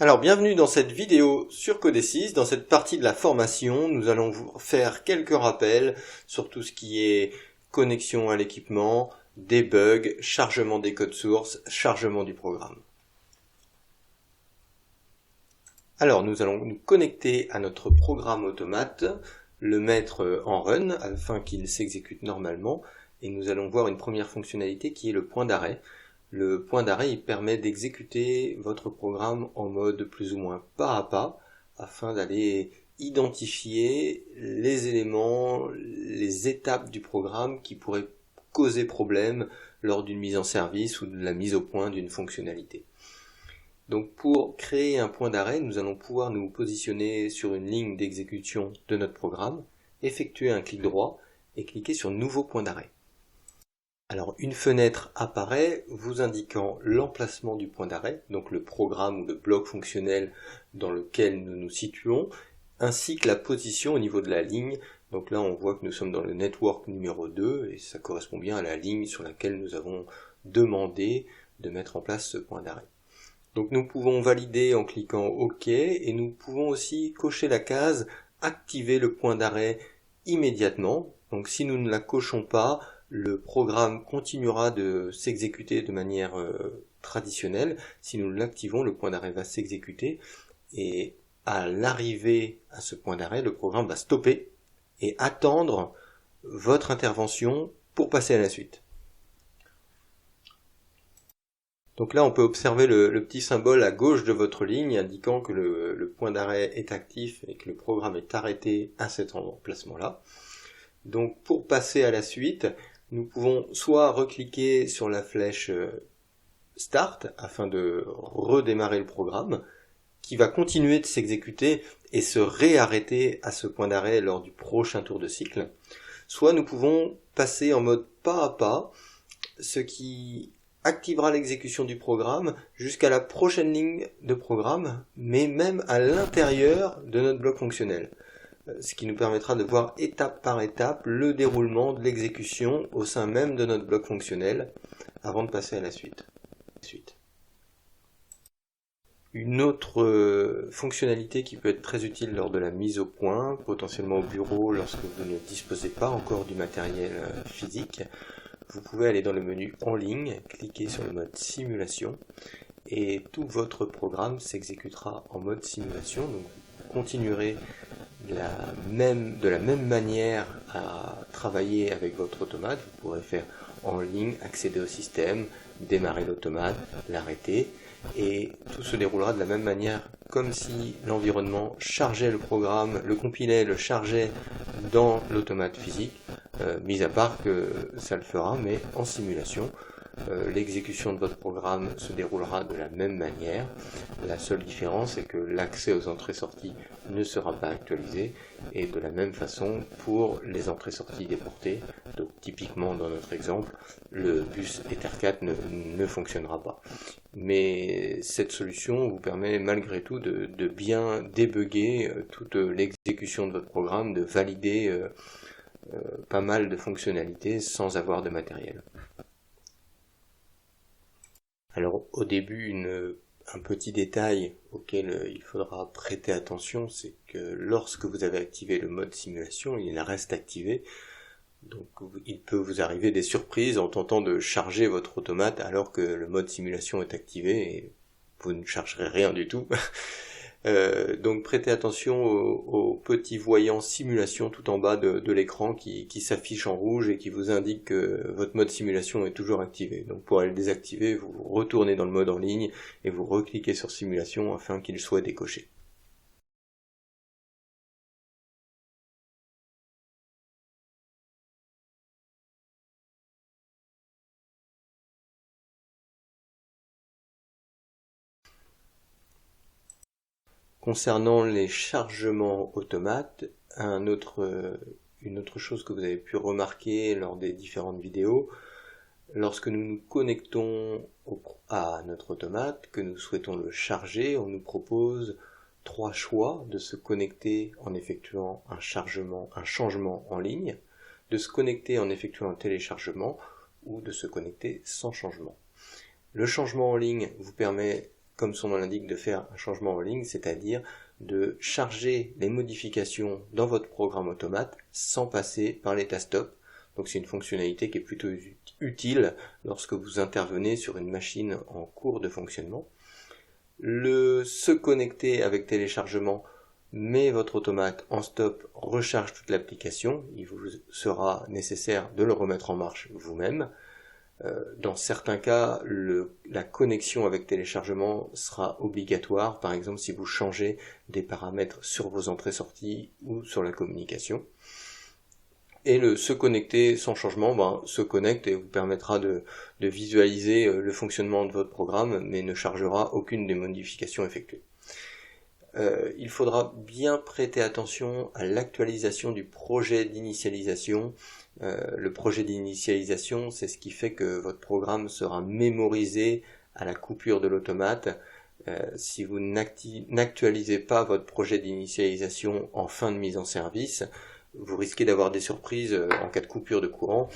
Alors bienvenue dans cette vidéo sur Codesys. Dans cette partie de la formation, nous allons vous faire quelques rappels sur tout ce qui est connexion à l'équipement, debug, chargement des codes sources, chargement du programme. Alors nous allons nous connecter à notre programme automate, le mettre en run afin qu'il s'exécute normalement et nous allons voir une première fonctionnalité qui est le point d'arrêt. Le point d'arrêt, il permet d'exécuter votre programme en mode plus ou moins pas à pas, afin d'aller identifier les éléments, les étapes du programme qui pourraient causer problème lors d'une mise en service ou de la mise au point d'une fonctionnalité. Donc pour créer un point d'arrêt, nous allons pouvoir nous positionner sur une ligne d'exécution de notre programme, effectuer un clic droit et cliquer sur Nouveau point d'arrêt. Alors une fenêtre apparaît vous indiquant l'emplacement du point d'arrêt, donc le programme ou le bloc fonctionnel dans lequel nous nous situons, ainsi que la position au niveau de la ligne. Donc là on voit que nous sommes dans le network numéro 2 et ça correspond bien à la ligne sur laquelle nous avons demandé de mettre en place ce point d'arrêt. Donc nous pouvons valider en cliquant OK et nous pouvons aussi cocher la case activer le point d'arrêt immédiatement. Donc si nous ne la cochons pas, le programme continuera de s'exécuter de manière traditionnelle. Si nous l'activons, le point d'arrêt va s'exécuter et à l'arrivée à ce point d'arrêt, le programme va stopper et attendre votre intervention pour passer à la suite. Donc là, on peut observer le petit symbole à gauche de votre ligne indiquant que le point d'arrêt est actif et que le programme est arrêté à cet emplacement-là. Donc pour passer à la suite, nous pouvons soit recliquer sur la flèche Start afin de redémarrer le programme qui va continuer de s'exécuter et se réarrêter à ce point d'arrêt lors du prochain tour de cycle. Soit nous pouvons passer en mode pas à pas, ce qui activera l'exécution du programme jusqu'à la prochaine ligne de programme, mais même à l'intérieur de notre bloc fonctionnel. Ce qui nous permettra de voir étape par étape le déroulement de l'exécution au sein même de notre bloc fonctionnel avant de passer à la suite. Une autre fonctionnalité qui peut être très utile lors de la mise au point, potentiellement au bureau lorsque vous ne disposez pas encore du matériel physique, vous pouvez aller dans le menu en ligne, cliquer sur le mode simulation et tout votre programme s'exécutera en mode simulation. Donc vous continuerez de la même manière à travailler avec votre automate. Vous pourrez faire en ligne, accéder au système, démarrer l'automate, l'arrêter et tout se déroulera de la même manière comme si l'environnement chargeait le programme, le compilait, le chargeait dans l'automate physique, mis à part que ça le fera mais en simulation. L'exécution de votre programme se déroulera de la même manière. La seule différence est que l'accès aux entrées-sorties ne sera pas actualisé et de la même façon pour les entrées-sorties déportées. Donc typiquement dans notre exemple, le bus Ether4 ne fonctionnera pas. Mais cette solution vous permet malgré tout de bien débugger toute l'exécution de votre programme, de valider pas mal de fonctionnalités sans avoir de matériel. Alors au début, un petit détail auquel il faudra prêter attention, c'est que lorsque vous avez activé le mode simulation, il reste activé. Donc il peut vous arriver des surprises en tentant de charger votre automate alors que le mode simulation est activé et vous ne chargerez rien du tout. Donc prêtez attention au petit voyant simulation tout en bas de l'écran qui s'affiche en rouge et qui vous indique que votre mode simulation est toujours activé. Donc pour aller le désactiver, vous retournez dans le mode en ligne et vous recliquez sur simulation afin qu'il soit décoché. Concernant les chargements automates, une autre chose que vous avez pu remarquer lors des différentes vidéos, lorsque nous nous connectons à notre automate, que nous souhaitons le charger, on nous propose 3 choix: de se connecter en effectuant un changement en ligne, de se connecter en effectuant un téléchargement ou de se connecter sans changement. Le changement en ligne vous permet comme son nom l'indique, de faire un changement en ligne, c'est-à-dire de charger les modifications dans votre programme automate sans passer par l'état stop. Donc c'est une fonctionnalité qui est plutôt utile lorsque vous intervenez sur une machine en cours de fonctionnement. Le se connecter avec téléchargement met votre automate en stop, recharge toute l'application. Il vous sera nécessaire de le remettre en marche vous-même. Dans certains cas, la connexion avec téléchargement sera obligatoire, par exemple si vous changez des paramètres sur vos entrées-sorties ou sur la communication. Et le se connecter sans changement se connecte et vous permettra de visualiser le fonctionnement de votre programme, mais ne chargera aucune des modifications effectuées. Il faudra bien prêter attention à l'actualisation du projet d'initialisation. Le projet d'initialisation, c'est ce qui fait que votre programme sera mémorisé à la coupure de l'automate. Si vous n'actualisez pas votre projet d'initialisation en fin de mise en service, vous risquez d'avoir des surprises en cas de coupure de courant.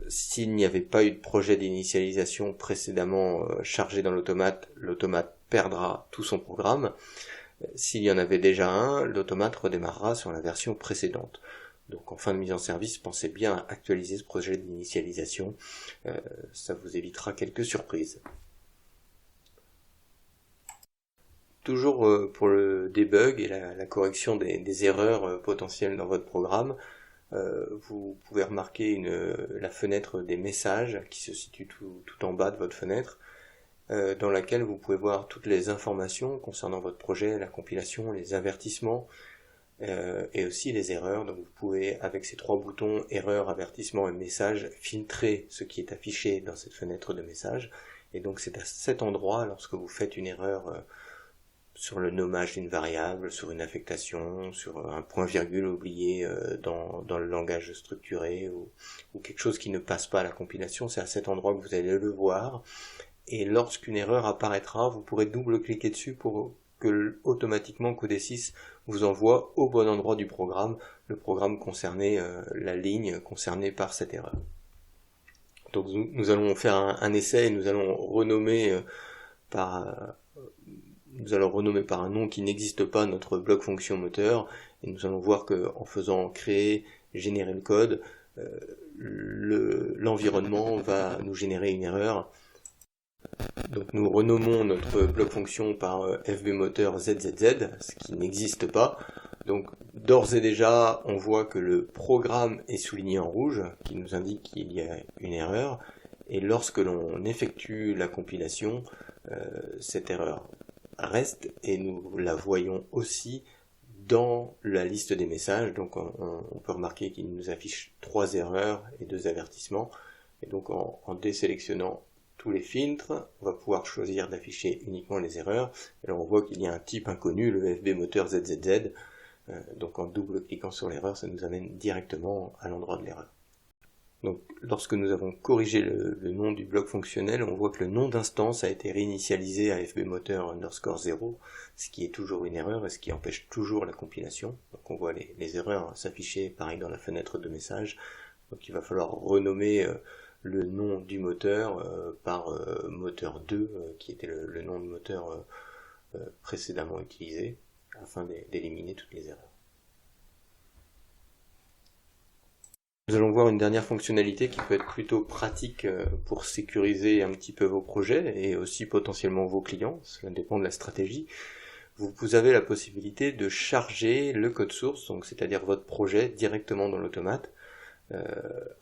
S'il n'y avait pas eu de projet d'initialisation précédemment chargé dans l'automate perdra tout son programme. S'il y en avait déjà un, l'automate redémarrera sur la version précédente. Donc en fin de mise en service, pensez bien à actualiser ce projet d'initialisation, ça vous évitera quelques surprises. Toujours pour le debug et la correction des erreurs potentielles dans votre programme, vous pouvez remarquer la fenêtre des messages qui se situe tout en bas de votre fenêtre, dans laquelle vous pouvez voir toutes les informations concernant votre projet, la compilation, les avertissements et aussi les erreurs. Donc vous pouvez, avec ces trois boutons erreur, avertissement et message, filtrer ce qui est affiché dans cette fenêtre de message. Et donc c'est à cet endroit, lorsque vous faites une erreur sur le nommage d'une variable, sur une affectation, sur un point-virgule oublié dans le langage structuré ou quelque chose qui ne passe pas à la compilation, c'est à cet endroit que vous allez le voir. Et lorsqu'une erreur apparaîtra, vous pourrez double-cliquer dessus pour que automatiquement Codesys vous envoie au bon endroit du programme, le programme concerné, la ligne concernée par cette erreur. Donc nous allons faire un essai et nous allons renommer par un nom qui n'existe pas notre bloc fonction moteur, et nous allons voir qu'en faisant créer, générer le code, l'environnement va nous générer une erreur. Donc nous renommons notre bloc fonction par fbmoteur ZZZ, ce qui n'existe pas. Donc d'ores et déjà, on voit que le programme est souligné en rouge, qui nous indique qu'il y a une erreur. Et lorsque l'on effectue la compilation, cette erreur reste et nous la voyons aussi dans la liste des messages. Donc on peut remarquer qu'il nous affiche 3 erreurs et 2 avertissements. Et donc en désélectionnant tous les filtres, on va pouvoir choisir d'afficher uniquement les erreurs. Et là on voit qu'il y a un type inconnu, le fbmoteur ZZZ. Donc en double-cliquant sur l'erreur, ça nous amène directement à l'endroit de l'erreur. Donc lorsque nous avons corrigé le nom du bloc fonctionnel, on voit que le nom d'instance a été réinitialisé à fbmoteur_0, ce qui est toujours une erreur et ce qui empêche toujours la compilation. Donc on voit les erreurs s'afficher pareil dans la fenêtre de message. Donc il va falloir renommer le nom du moteur par moteur 2, qui était le nom de moteur précédemment utilisé, afin d'éliminer toutes les erreurs. Nous allons voir une dernière fonctionnalité qui peut être plutôt pratique pour sécuriser un petit peu vos projets et aussi potentiellement vos clients, cela dépend de la stratégie. Vous avez la possibilité de charger le code source, donc c'est-à-dire votre projet, directement dans l'automate,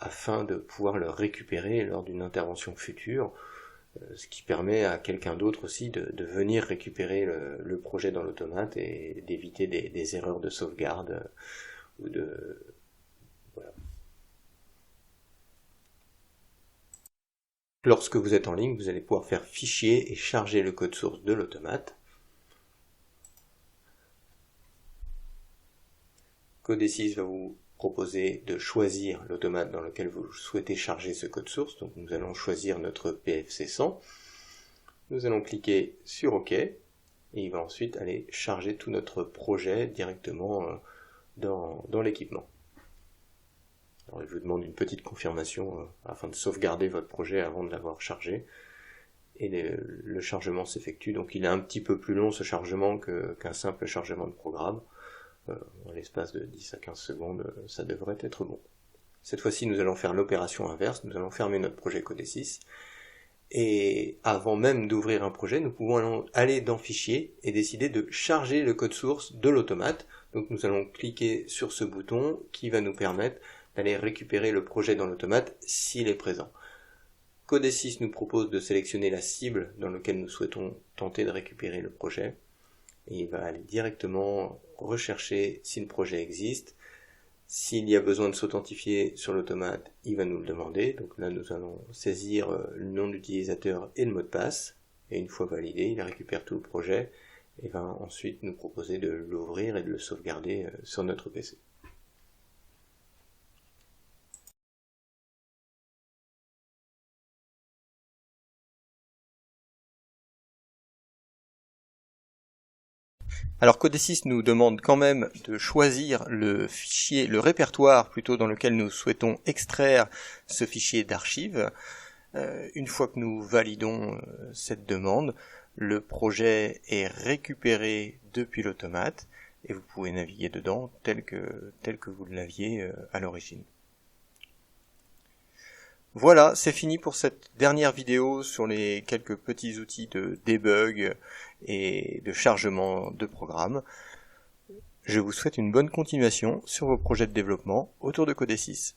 afin de pouvoir le récupérer lors d'une intervention future, ce qui permet à quelqu'un d'autre aussi de venir récupérer le projet dans l'automate et d'éviter des erreurs de sauvegarde ou de... Voilà. Lorsque vous êtes en ligne, vous allez pouvoir faire fichier et charger le code source de l'automate. Codesys va vous proposer de choisir l'automate dans lequel vous souhaitez charger ce code source. Donc nous allons choisir notre PFC100. Nous allons cliquer sur OK et il va ensuite aller charger tout notre projet directement dans l'équipement. Alors il vous demande une petite confirmation afin de sauvegarder votre projet avant de l'avoir chargé. et le chargement s'effectue. Donc il est un petit peu plus long ce chargement qu'un simple chargement de programme. En l'espace de 10 à 15 secondes, ça devrait être bon. Cette fois-ci, nous allons faire l'opération inverse, nous allons fermer notre projet Codesys. Et avant même d'ouvrir un projet, nous pouvons aller dans Fichier et décider de charger le code source de l'automate. Donc nous allons cliquer sur ce bouton qui va nous permettre d'aller récupérer le projet dans l'automate s'il est présent. Codesys nous propose de sélectionner la cible dans laquelle nous souhaitons tenter de récupérer le projet. Et il va aller directement rechercher si le projet existe. S'il y a besoin de s'authentifier sur l'automate, il va nous le demander. Donc là, nous allons saisir le nom d'utilisateur et le mot de passe. Et une fois validé, il récupère tout le projet et va ensuite nous proposer de l'ouvrir et de le sauvegarder sur notre PC. Alors Codesys nous demande quand même de choisir le fichier, le répertoire plutôt dans lequel nous souhaitons extraire ce fichier d'archives. Une fois que nous validons cette demande, le projet est récupéré depuis l'automate et vous pouvez naviguer dedans tel que vous l'aviez à l'origine. Voilà, c'est fini pour cette dernière vidéo sur les quelques petits outils de debug et de chargement de programmes. Je vous souhaite une bonne continuation sur vos projets de développement autour de Codesys.